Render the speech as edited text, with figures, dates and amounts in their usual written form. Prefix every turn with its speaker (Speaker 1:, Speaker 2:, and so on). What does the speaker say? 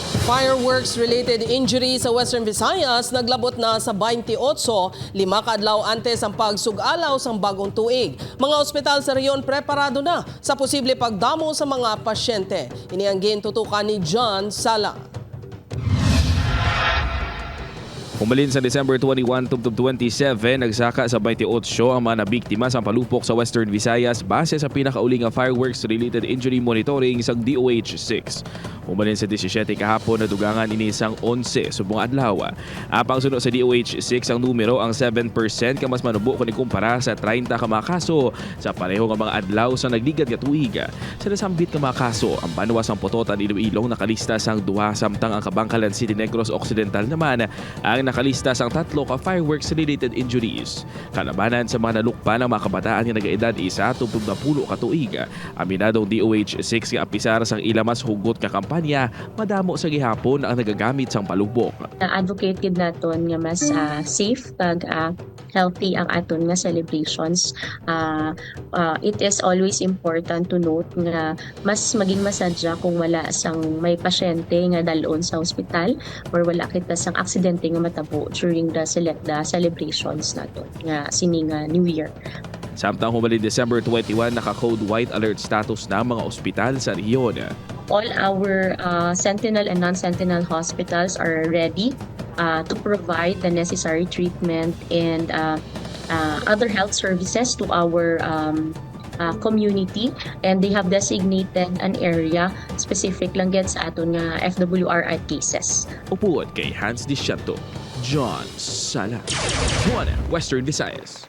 Speaker 1: Fireworks-related injury sa Western Visayas naglabot na sa 28, 5 kaadlaw antes ang pagsugalaw sa bagong tuig. Mga ospital sa reyon preparado na sa posible pagdamo sa mga pasyente. Ini ang gintutukan ni John Sala.
Speaker 2: Humalin sa December 21 to 27, nagsaka sa 28 ang mga nabiktima sa palupok sa Western Visayas base sa pinakauling nga fireworks-related injury monitoring sa DOH-6. Humalin sa 17 kahapon na dugangan ini sang 11 subong adlaw. Apang sunod sa DOH-6 ang numero ang 7% ka mas manubo kung ikumpara sa 30 ka mga kaso sa pareho nga mga adlaw sa nagligad nga tuig. Sa nasambit ka mga kaso, ang panuwas ang Pototan, Iloilo nakalista sang 2 samtang ang Kabankalan City, Negros Occidental naman ang nakalista sang 3 ka fireworks-related injuries. Kalabanan sa mga nalukpan ng mga kabataan nga nag-edad 1 to 20 ka tuig. Aminadong DOH-6 nga apisar sang ila mas hugot ka kampanya, madamo sa gihapon ang nagagamit sang palubok.
Speaker 3: Advocate gid naton nga mas safe kag healthy ang aton nga celebrations. It is always important to note nga mas maging masadya kung wala sang may pasyente nga dalon sa ospital or wala kita sang aksidente nga matabo during the celebrations naton nga sining New Year.
Speaker 2: Samtang humalin December 21, naka-code white alert status na mga ospital sa rehiyon.
Speaker 3: All our sentinel and non-sentinel hospitals are ready to provide the necessary treatment and other health services to our community, and they have designated an area specific lang gets sa aton nga FWRI cases.
Speaker 2: Upuan kay Hans Discianto, John Sala, Western Visayas.